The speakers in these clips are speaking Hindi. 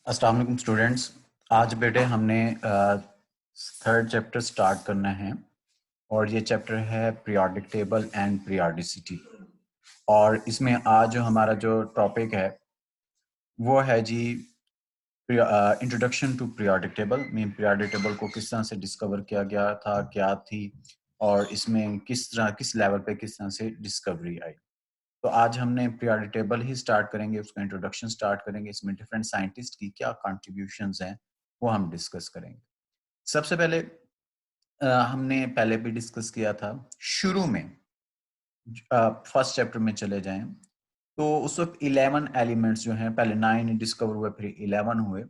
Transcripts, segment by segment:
अस्सलाम वालेकुम स्टूडेंट्स। आज बेटे हमने थर्ड चैप्टर स्टार्ट करना है और ये चैप्टर है पीरियोडिक टेबल एंड पीरियोडिसिटी। और इसमें आज जो हमारा जो टॉपिक है वो है जी introduction to periodic table. Mean periodic table को किस तरह से डिस्कवर किया गया था, क्या थी और इसमें किस लेवल पे किस तरह से डिस्कवरी आई। तो आज हमने पीरियोडिक टेबल ही स्टार्ट करेंगे, उसका इंट्रोडक्शन स्टार्ट करेंगे। इसमें डिफरेंट साइंटिस्ट की क्या कॉन्ट्रीब्यूशंस हैं वो हम डिस्कस करेंगे। सबसे पहले हमने पहले भी डिस्कस किया था शुरू में, फर्स्ट चैप्टर में चले जाएं तो उस वक्त 11 एलिमेंट्स जो हैं, पहले 9 डिस्कवर हुए फिर 11 हुए।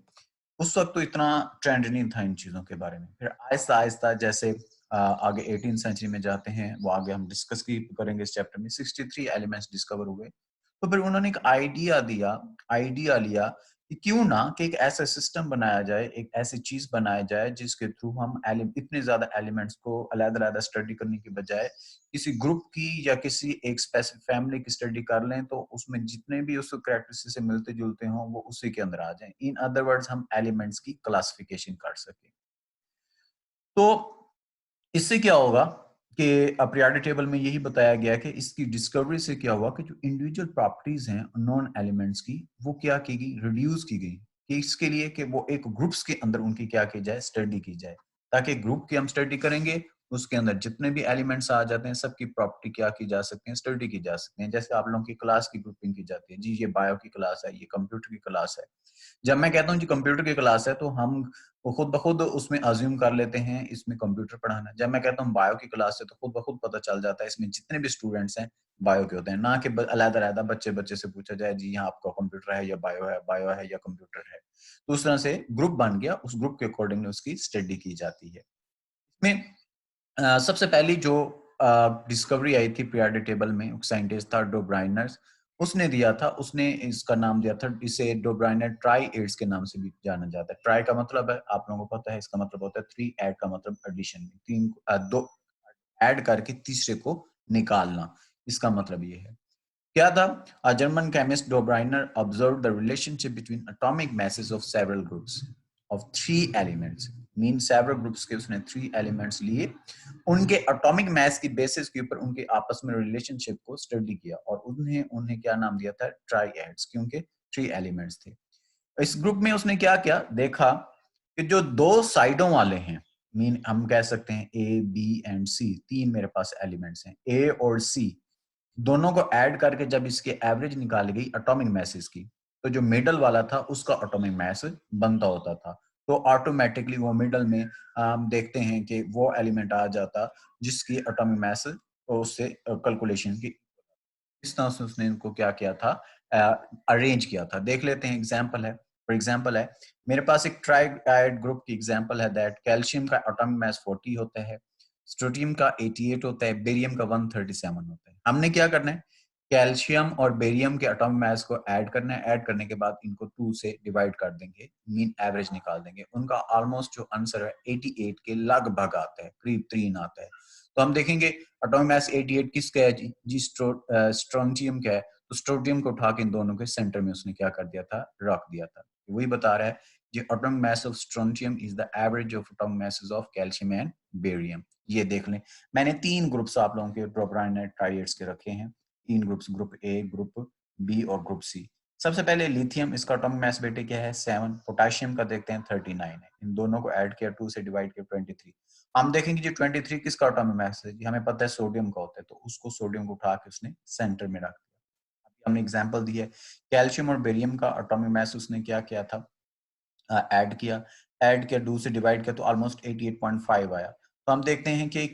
उस वक्त तो इतना ट्रेंड नहीं था इन चीजों के बारे में। फिर आहिस्ता आहिस्ता जैसे आगे 18 सेंचुरी में जाते हैं, वो आगे हम डिस्कस की करेंगे इस चैप्टर में, 63 एलिमेंट्स डिस्कवर हुए। तो फिर उन्होंने एक आइडिया लिया कि क्यों ना कि एक ऐसा सिस्टम बनाया जाए, एक ऐसी चीज बनाया जाए जिसके थ्रू हम इतने ज्यादा एलिमेंट्स को अलग-अलग स्टडी करने की बजाय किसी ग्रुप की या किसी एक स्पेसिफिक फैमिली की स्टडी कर लें, तो उसमें जितने भी उस कैरेक्टरिस्टिक से मिलते जुलते हों वो उसी के अंदर आ जाएं। इन अदर वर्ड्स हम एलिमेंट्स की क्लासिफिकेशन कर सकें। तो इससे क्या होगा कि पीरियोडिक टेबल में यही बताया गया कि इसकी डिस्कवरी से क्या हुआ कि जो इंडिविजुअल प्रॉपर्टीज हैं नॉन एलिमेंट्स की, वो क्या की गई, रिड्यूस की गई। कि इसके लिए कि वो एक ग्रुप्स के अंदर उनकी क्या की जाए, स्टडी की जाए। ताकि ग्रुप की हम स्टडी करेंगे, उसके अंदर जितने भी एलिमेंट्स आ जाते हैं सबकी प्रॉपर्टी क्या की जा सकती है, स्टडी की जा सकती है। जैसे आप लोगों की क्लास की ग्रुपिंग की जाती है, जी ये बायो की क्लास है, ये कंप्यूटर की क्लास है। जब मैं कहता हूँ जी कंप्यूटर की क्लास है तो हम वो खुद ब खुद उसमें अज्यूम कर लेते हैं इसमें कंप्यूटर पढ़ाना है। जब मैं कहता हूँ बायो की क्लास है तो खुद ब खुद पता चल जाता है इसमें जितने भी स्टूडेंट्स हैं बायो के होते हैं। ना कि अलग-अलग बच्चे बच्चे से पूछा जाए जी यहाँ आपका कंप्यूटर है या बायो है या कंप्यूटर है। तो उस तरह से ग्रुप बन गया, उस ग्रुप के अकॉर्डिंग उसकी स्टडी की जाती है। इसमें सबसे पहली जो डिस्कवरी आई थी पीरियोडिक टेबल में, एक साइंटिस्ट था डोब्राइनर। उसने दिया था, उसने इसका नाम दिया था, इसे डोब्राइनर ट्राई एड्स के नाम से भी जाना जाता है। ट्राई का मतलब है, आप लोगों को पता है, इसका मतलब होता है 3, ऐड का मतलब एडिशन, तीन दो ऐड करके तीसरे को निकालना, इसका मतलब ये है। क्या था? A German chemist Dobereiner observed the relationship between atomic masses of several groups of 3 elements. Mean several groups के उसने 3 elements लिए, उनके atomic mass की basis के ऊपर उनके आपस में relationship को स्टडी किया और उन्हें उन्हें क्या नाम दिया था? ट्राइएड्स, क्योंकि 3 elements थे। इस ग्रुप में उसने क्या किया, देखा कि जो दो साइडों वाले हैं, मीन हम कह सकते हैं ए बी एंड सी, 3 मेरे पास एलिमेंट्स हैं, ए और सी, दोनों को ऐड करके जब इसकी एवरेज निकाली गई एटॉमिक मैसेज की, तो जो मिडल वाला था उसका एटॉमिक मास बनता होता था। तो ऑटोमेटिकली वो मिडल में हम देखते हैं कि वो एलिमेंट आ जाता जिसकी एटॉमिक मास उससे कैलकुलेशन की, इस तरह से उसने इनको क्या किया था, अरेंज किया था। देख लेते हैं, एग्जांपल है, फॉर एग्जांपल है, मेरे पास एक ट्राइड ग्रुप की एग्जांपल है दैट कैल्शियम का एटॉमिक मास 40 होता है, स्ट्रोटियम का 88 होता है, बेरियम का 137 होता है। हमने क्या करना है, कैल्शियम और बेरियम के एटॉमिक मास को ऐड करना है, ऐड करने के बाद इनको 2 से डिवाइड कर देंगे, मीन एवरेज निकाल देंगे। उनका ऑलमोस्ट जो आंसर है 88 के लगभग आता है, करीब 3 आता है। तो हम देखेंगे एटॉमिक मास 88 किसका है जी, स्ट्रोंटियम का है। तो स्ट्रोटियम को उठा के इन दोनों के सेंटर में उसने क्या कर दिया था, रख दिया था। वही बता रहा है जी, atomic mass of strontium is the average of atomic masses of calcium and barium. ये देख लें, मैंने 3 ग्रुप्स आप लोगों के डोब्राइनर ट्राइएड्स के रखे हैं, 3 groups, group A, group B और ग्रुप सी। सबसे पहले लिथियम, इसका एटॉमिक मास बेटे क्या है, 7। पोटेशियम का देखते हैं 39 है। इन दोनों को ऐड किया, 2 से डिवाइड किया, 23। हम देखेंगे जी 23 किसका एटॉमिक मास है, हमें पता है सोडियम का होता है, तो उसको सोडियम को उठा के उसने सेंटर में रख दिया। अभी हमने एग्जांपल दी है, कैल्शियम और बेरियम का एटॉमिक मास उसने क्या किया था, ऐड किया 2 से डिवाइड किया, तो ऑलमोस्ट 88.5 आया। तो हम देखते हैं कि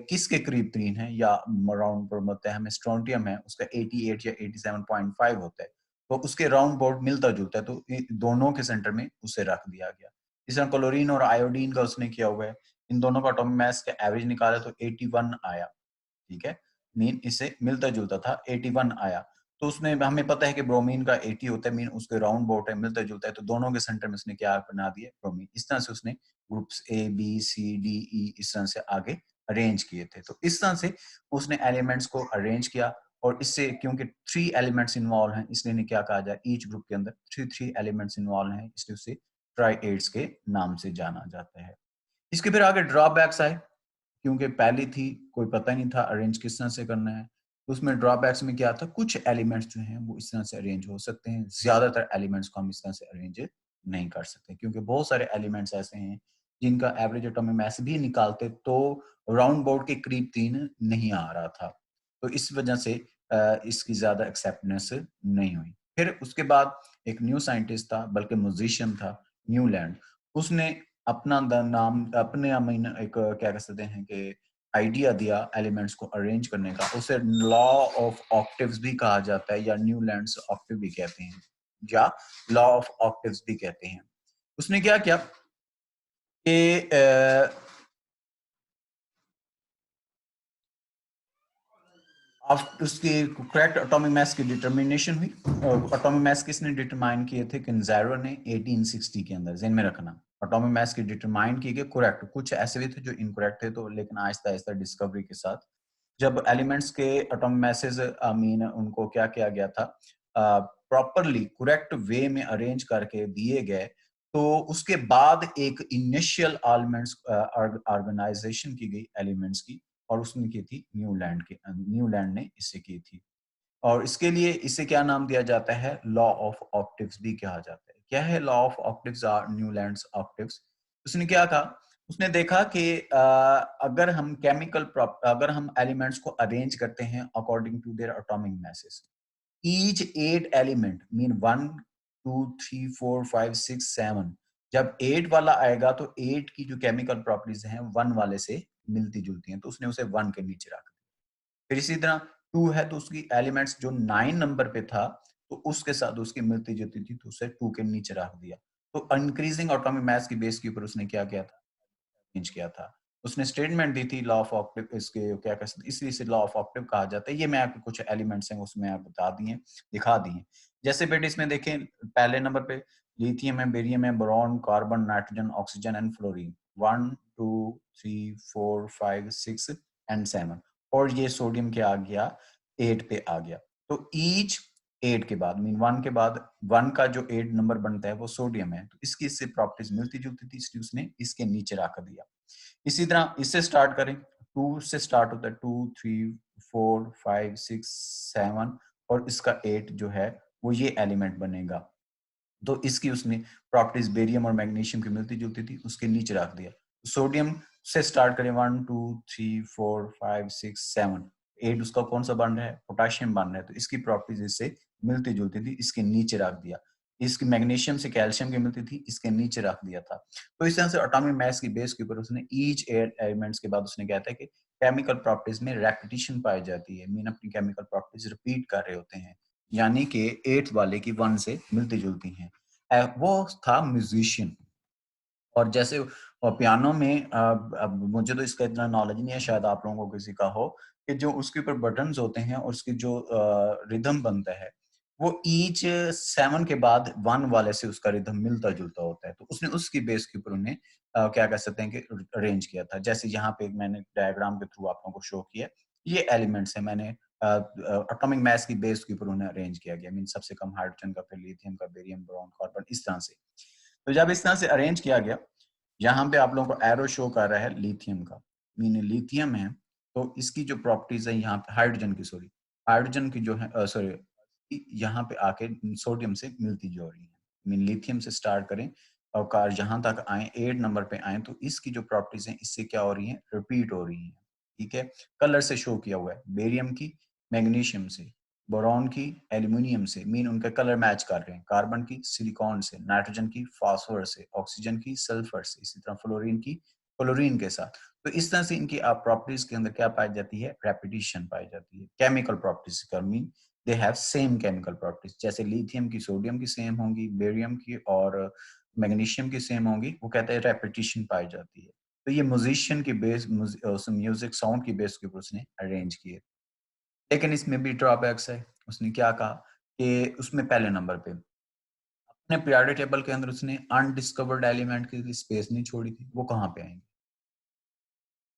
किसके करीब 3 है, या राउंड पर होता है, हमें स्ट्रोंटियम है उसका 88 या 87.5 होता है, तो उसके राउंड बोर्ड मिलता जुलता है, तो दोनों के सेंटर में उसे रख दिया गया। इस तरह क्लोरीन और आयोडीन का उसने किया हुआ है, इन दोनों का एटॉमिक मास का एवरेज निकाला तो 81 आया, ठीक है, मीन इससे मिलता जुलता था, 81 आया। तो उसमें हमें पता है कि ब्रोमीन का 80 होता है, मीन उसके राउंड बोट है, मिलता जुलता है, तो दोनों के सेंटर में उसने क्या बना दिया, ब्रोमीन। इस तरह से उसने groups A B C D E इस तरह से आगे अरेंज किए थे। तो इस तरह से उसने एलिमेंट्स को अरेंज किया और इससे क्योंकि 3 एलिमेंट्स इन्वॉल्व हैं इसलिए इन्हें क्या कहा जाए, ईच ग्रुप के अंदर 3 एलिमेंट्स इन्वॉल्व हैं इसलिए उसे ट्राइएड्स के नाम से जाना जाता है। इसके फिर आगे ड्रॉबैक्स आए, क्योंकि पहली थी कोई पता नहीं था अरेंज किस तरह से करना है। उसमें ड्रॉबैक्स में क्या था, कुछ एलिमेंट्स जो हैं वो इस तरह से अरेंज हो सकते हैं, ज्यादातर एलिमेंट्स को हम इस तरह से अरेंज नहीं कर सकते क्योंकि बहुत सारे एलिमेंट्स ऐसे हैं जिनका एवरेज एटॉमिक मास भी निकालते तो राउंड बोर्ड के करीब 3 नहीं आ रहा था। तो इस वजह से इसकी ज्यादा एक्सेप्टेंस नहीं हुई। फिर उसके बाद एक न्यू साइंटिस्ट था, बल्कि म्यूजिशियन था, न्यूलैंड। उसने अपना नाम अपने एक क्या कह सकते हैं कि आइडिया दिया एलिमेंट्स को अरेंज करने का, उसे लॉ ऑफ ऑक्टिव्स भी कहा जाता है या न्यूलैंड्स ऑक्टिव भी कहते हैं या लॉ ऑफ ऑक्टिव्स भी कहते हैं। उसने क्या किया कि उसकी करेक्ट एटॉमिक मास की डिटर्मिनेशन हुई। एटॉमिक मास किसने डिटरमाइन किए थे, किंजारो ने 1860 के अंदर, जेन में रखना। एटॉमिक मास की डिटरमाइन की गई करेक्ट, कुछ ऐसे भी थे जो इनकरेक्ट थे, तो लेकिन आहिस्ता आहिस्ता डिस्कवरी के साथ जब एलिमेंट्स के एटॉमिक मासेस आई मीन उनको क्या किया गया था, प्रॉपरली करेक्ट वे में अरेंज करके दिए गए, तो उसके बाद एक इनिशियल एलिमेंट्स ऑर्गेनाइजेशन की गई एलिमेंट्स की, और उसने की थी न्यूलैंड ने इसे की थी। और इसके लिए इसे क्या नाम दिया जाता है, लॉ ऑफ ऑक्टिव्स भी कहा जाता है। क्या है लॉ ऑफ ऑक्टिव्स और न्यूलैंड्स ऑक्टिव्स? उसने क्या कहा, उसने देखा कि अगर हम एलिमेंट्स को अरेंज करते हैं according to their atomic masses, each 8 element mean 1 2 3 4 5 6 7, जब 8 वाला आएगा तो 8 की जो केमिकल प्रॉपर्टीज हैं 1 वाले से मिलती जुलती हैं, तो उसने उसे 1 के नीचे रखा। फिर इसी तरह 2 है तो उसकी एलिमेंट्स जो 9 नंबर पे था तो उसके साथ उसकी मिलती जुलती थी, तो उसे 2 के नीचे रख दिया। तो इंक्रीजिंग एटॉमिक मास की बेस के ऊपर उसने क्या किया था, चेंज किया था। उसने स्टेटमेंट दी थी लॉ ऑफ ऑक्टिव, इसके क्या कह सकते, इसलिए इसे लॉ ऑफ ऑक्टिव कहा जाता है। ये मैं आपको कुछ एलिमेंट्स हैं उसमें आप बता दिए, दिखा दिए। जैसे बेटे इसमें देखें पहले नंबर पे लिथियम है, बेरियम है, boron, carbon, nitrogen, oxygen and fluorine. 1 2 3 4 5 6 and 7, और ये सोडियम क्या आ गया, 8 पे आ गया। तो ईच 8 के बाद मीन 1 के बाद 1 का जो 8 नंबर बनता है वो सोडियम है, तो इसकी इससे प्रॉपर्टीज मिलती जुलती थी, इसलिए उसने इसके नीचे रख दिया। इसी तरह इससे स्टार्ट करें, 2 से स्टार्ट होता है, 2 3 4 5 6 7, और इसका 8 जो है वो ये एलिमेंट बनेगा। तो इसकी उसने प्रॉपर्टीज बेरियम और मैग्नीशियम की मिलती जुलती थी, उसके नीचे रख दिया। सोडियम से स्टार्ट करें, 1 2 3 4 5 6 7, 8 उसका कौन सा बन रहा है, पोटाशियम बन रहा है, तो इसकी प्रॉपर्टीज इससे मिलती जुलती थी, इसके नीचे रख दिया। इसकी मैग्नीशियम से कैल्शियम की मिलती थी, इसके नीचे रख दिया था। तो इस तरह से एटॉमिक मास की बेस के ऊपर उसने ईच एलिमेंट्स के बाद उसने कहता है कि केमिकल प्रॉपर्टीज में रेपिटेशन पाई जाती है, मीन अपनी केमिकल प्रॉपर्टीज रिपीट कर रहे होते हैं, यानी कि 8 वाले की 1 से मिलती जुलती हैं। वो था म्यूजिशियन। और जैसे पियानो में अब मुझे तो इसका इतना नॉलेज नहीं है, शायद आप लोगों को किसी का हो, कि जो उसके ऊपर बटन्स होते हैं और उसकी जो रिदम बनता है वो ईच 7 के बाद 1 वाले से उसका रिदम मिलता जुलता होता है, तो उसने उसकी बेस के ऊपर उन्हें क्या कह सकते हैं कि अरेंज किया था। जैसे यहाँ पे मैंने डायग्राम के थ्रू आप लोगों को शो किया, ये एलिमेंट्स है, मैंने एटॉमिक मास की बेस के ऊपर उन्हें अरेंज किया गया, मीन सबसे कम हाइड्रोजन का, फिर लिथियम का, बेरियम, बोरॉन, कार्बन, इस तरह से। तो जब इस तरह से अरेंज किया गया, यहाँ पे आप लोगों को एरो शो कर रहा है लिथियम का, मीन लिथियम है, तो इसकी जो प्रॉपर्टीज है यहाँ पे हाइड्रोजन की, सॉरी हाइड्रोजन की जो है सॉरी यहाँ पे आके सोडियम से मिलती जो रही है, मीन लिथियम से स्टार्ट करें और कार जहां तक आए 8 नंबर पे आए, तो इसकी जो प्रॉपर्टीज हैं इससे क्या हो रही है, रिपीट हो रही है। ठीक है, कलर से शो किया हुआ है, बेरियम की मैग्नीशियम से, बोरॉन की एल्यूमिनियम से, मीन उनका कलर मैच कर रहे हैं, कार्बन की सिलिकॉन से, नाइट्रोजन की फास्फोरस से, ऑक्सीजन की सल्फर से, इसी तरह फ्लोरीन की क्लोरीन के साथ। तो इस तरह से इनकी प्रॉपर्टीज के अंदर क्या पाई जाती है, रेपिटेशन पाई जाती है। केमिकल प्रॉपर्टीज का mean they have same chemical properties, जैसे लिथियम की सोडियम की सेम होंगी, बेरियम की और मैग्नीशियम की सेम होंगी, वो कहते हैं रेपिटेशन पाई जाती है। तो ये म्यूजिशियन की बेस, म्यूजिक साउंड की बेस के ऊपर उसने अरेंज किए। लेकिन इसमें भी ड्रॉबैक्स है। उसने क्या कहा कि उसमें पहले नंबर पे अपने पीरियोडिक टेबल के अंदर उसने अनडिस्कवर्ड एलिमेंट के लिए स्पेस नहीं छोड़ी थी, वो कहाँ पे आएंगे,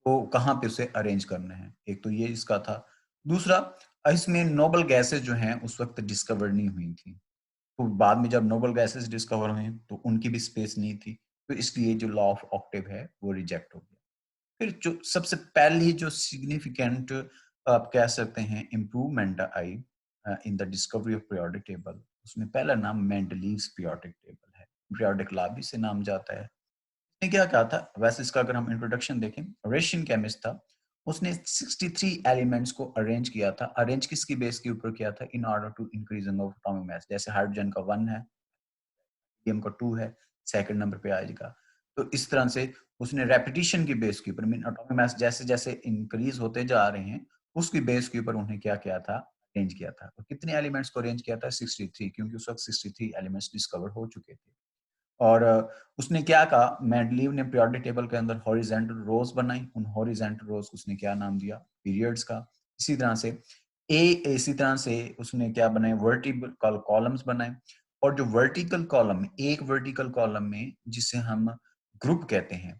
तो कहाँ पे उसे अरेंज करना है, एक तो ये इसका था। दूसरा, इसमें नोबल गैसेस जो हैं उस वक्त डिस्कवर नहीं हुई थी, तो बाद में जब नोबल गैसेस डिस्कवर हुए तो उनकी भी स्पेस नहीं थी, तो इसलिए जो लॉ ऑफ ऑक्टेव है वो रिजेक्ट हो गया। फिर जो सबसे पहली जो सिग्निफिकेंट आप कह सकते हैं improvement I in the discovery of periodic table, उसमें पहला नाम मेंडलीव्स पीरियोडिक टेबल है। पीरियोडिक लॉ भी से नाम जाता है। इसने क्या कहा था, वैसे इसका अगर हम इंट्रोडक्शन देखें, रशियन केमिस्ट था, उसने 63 एलिमेंट्स को अरेंज किया था। अरेंज किसकी बेस के ऊपर किया था? In order to increasing of atomic mass. जैसे हाइड्रोजन का 1 है, हीलियम का 2 है, सेकंड नंबर पे आएगा। तो इस तरह से उसने रेपिटेशन की बेस के ऊपर, मीन एटॉमिक मास जैसे जैसे इंक्रीज होते जा रहे हैं, उसकी बेस के ऊपर उन्हें क्या किया था? अरेंज किया था। तो कितने एलिमेंट्स को अरेंज किया था? 63, क्योंकि उस वक्त 63 एलिमेंट्स डिस्कवर हो चुके थे। और उसने क्या कहा, मेंडलीव ने पीरियोडिक टेबल के अंदर हॉरिजॉन्टल रोज बनाई। उन हॉरिजॉन्टल रोज को उसने क्या नाम दिया? पीरियड्स का। इसी तरह से इसी तरह से उसने क्या बनाए? वर्टिकल कॉलम्स बनाए। और जो वर्टिकल कॉलम, एक वर्टिकल कॉलम में जिसे हम ग्रुप कहते हैं,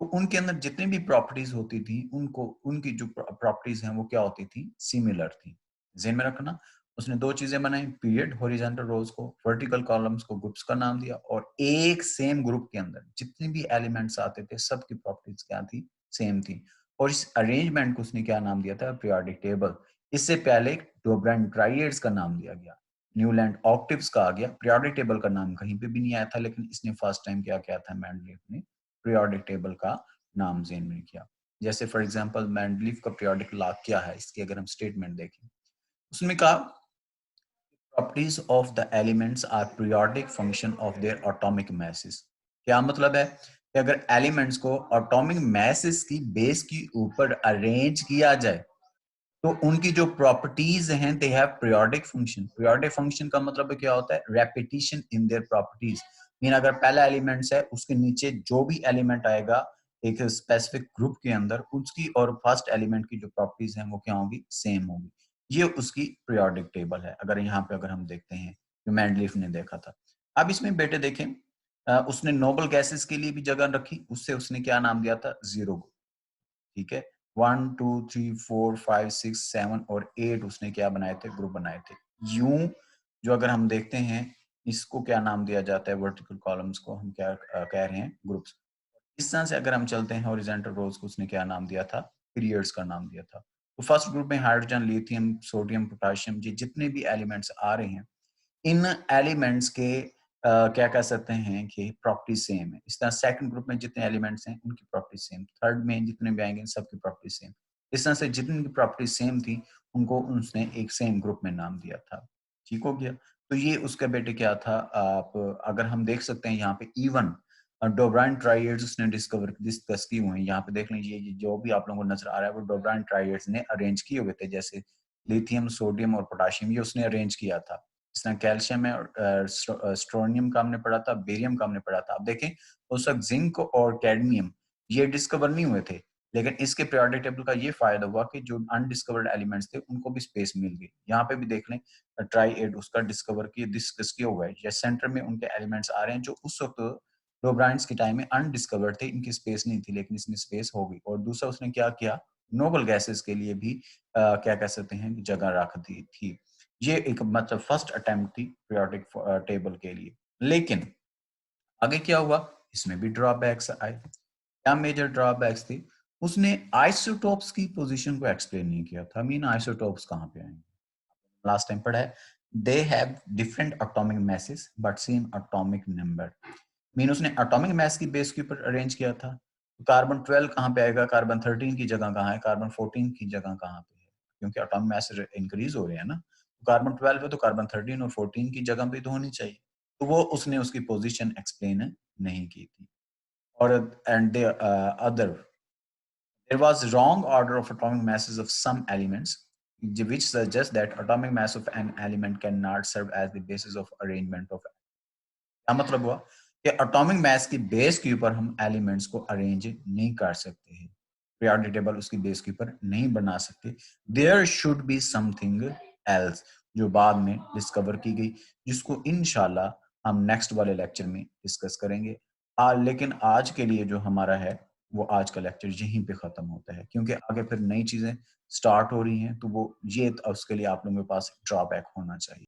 तो उनके अंदर जितनी भी प्रॉपर्टीज होती थी, उनको उनकी जो प्रॉपर्टीज हैं वो क्या होती थी? सिमिलर थी। ध्यान में रखना, उसने दो चीजें बनाई, पीरियड हॉरिजॉन्टल रोज को, वर्टिकल कॉलम्स को ग्रुप्स का नाम दिया, और एक सेम ग्रुप के अंदर जितने भी एलिमेंट्स आते थे सबकी प्रॉपर्टीज क्या थी? सेम थी। और इस अरेंजमेंट को उसने क्या नाम दिया था? Periodic table. इससे पहले डोब्राइन ट्राइएड्स का नाम दिया गया, न्यूलैंड ऑक्टिव्स का आ गया। पीरियोडिक टेबल का नाम कहीं पे भी नहीं आया था, लेकिन इसने फर्स्ट टाइम क्या किया था? मेंडलीव ने पीरियोडिक टेबल का नाम जेन में किया। जैसे फॉर एग्जांपल मेंडलीव का पीरियोडिक लॉ क्या है, इसकी अगर हम स्टेटमेंट देखें, उसने कहा properties of the elements are periodic function of their atomic masses। क्या मतलब है कि अगर एलिमेंट्स को एटॉमिक masses की बेस के ऊपर अरेंज किया जाए तो उनकी जो प्रॉपर्टीज हैं they have periodic function. Periodic function का मतलब क्या होता है? Repetition in their properties. Mean अगर पहला एलिमेंट्स है, उसके नीचे जो भी एलिमेंट आएगा एक स्पेसिफिक ग्रुप के अंदर, उसकी और फर्स्ट एलिमेंट की जो प्रॉपर्टीज हैं वो क्या होंगी? सेम होंगी। ये उसकी पीरियोडिक टेबल है। अगर यहाँ पे अगर हम देखते हैं जो मेंडलीफ ने देखा था। अब इसमें बेटे देखें, उसने नोबल गैसेस के लिए भी जगह रखी, उससे उसने क्या नाम दिया था? जीरो। ठीक है, 1 2 3 4 5 6 7 और 8 उसने क्या बनाए थे? ग्रुप बनाए थे। यूं जो अगर हम देखते हैं, इसको क्या नाम दिया जाता है? वर्टिकल कॉलम्स को हम क्या कह रहे हैं? ग्रुप्स। इस तरह से अगर हम चलते हैं, हॉरिजॉन्टल रोज को उसने क्या नाम दिया था? पीरियड्स का नाम दिया था। तो फर्स्ट ग्रुप में हाइड्रोजन, लिथियम, सोडियम, पोटेशियम, ये जितने भी एलिमेंट्स आ रहे हैं, इन एलिमेंट्स के क्या कह सकते हैं कि प्रॉपर्टी सेम है। इस तरह सेकंड ग्रुप में जितने एलिमेंट्स हैं उनकी प्रॉपर्टी सेम, थर्ड में जितने भी आएंगे सबकी प्रॉपर्टी सेम। इस तरह से जितनी की प्रॉपर्टी सेम थी उनको उसने एक सेम ग्रुप में नाम दिया था। ठीक हो गया। तो ये उसका बेटे क्या था? आप अगर हम देख सकते हैं यहाँ पे इवन डोब्राइन ट्राइएड्स उसने डिस्कस की हुए हैं। यहाँ पे देख लीजिए, ये जो भी आप लोगों को नजर आ रहा है वो डोब्राइन ट्राइएड्स ने अरेंज किए हुए थे। जैसे लिथियम, सोडियम और पोटेशियम, ये उसने अरेंज किया था। जिस तरह कैल्शियम है और स्ट्रोनियम का हमने पढ़ा था, बेरियम का हमने पढ़ा था। आप देखें उस वक्त जिंक और कैडमियम ये डिस्कवर नहीं हुए थे, लेकिन इसके पीरियोडिक टेबल का ये फायदा हुआ कि जो अनडिस्कवर्ड एलिमेंट्स थे उनको भी स्पेस मिल गई। यहाँ पे भी देख लें, ट्राई एड उसका डिस्कस किया हुआ है, या सेंटर में उनके एलिमेंट्स आ रहे हैं जो उस वक्त डोब्राइन्स के टाइम में अनडिस्कवर्ड थे, इनकी स्पेस नहीं थी, लेकिन इसमें स्पेस हो गई। और दूसरा उसने क्या किया? नोबल गैसेस के लिए भी क्या कह सकते हैं जगह रख दी थी। ये एक मतलब फर्स्ट अटेम्प्ट थी पीरियोडिक टेबल के लिए। लेकिन आगे क्या हुआ? इसमें भी ड्रॉबैक्स आए। क्या मेजर ड्रॉबैक्स थी? उसने आइसोटोप्स की पोजीशन को एक्सप्लेन नहीं किया था। मीन आइसोटोप्स कहाँ पे आएंगे? लास्ट टाइम पढ़ा है, they have different atomic masses but same atomic number. Mean उसने एटॉमिक मास की बेस के ऊपर अरेंज किया था। कार्बन 12 कहाँ पे आएगा? कार्बन 13 की जगह कहाँ है? कार्बन 14 की जगह कहाँ पे है? क्योंकि एटॉमिक मास इंक्रीज हो रहे हैं ना, तो कार्बन 12 है तो कार्बन 13 और 14 की जगह पे तो होनी चाहिए। तो वो उसने उसकी पोजीशन एक्सप्लेन नहीं की थी। और and the other, there was wrong order of atomic masses of some elements, which suggests that atomic mass of an element cannot serve as the basis of arrangement of। क्या मतलब हुआ कि एटॉमिक मास की बेस के ऊपर हम एलिमेंट्स को अरेंज नहीं कर सकते हैं, पीरियोडिक टेबल उसकी बेस के ऊपर नहीं बना सकते। There should be something else, जो बाद में डिस्कवर की गई, जिसको इंशाल्लाह हम नेक्स्ट वाले लेक्चर में डिस्कस करेंगे। लेकिन आज के लिए जो हमारा है वो आज का लेक्चर यहीं पे ख़त्म होता है, क्योंकि आगे फिर नई चीज़ें स्टार्ट हो रही हैं, तो वो ये उसके लिए आप लोगों के पास ड्रॉबैक होना चाहिए।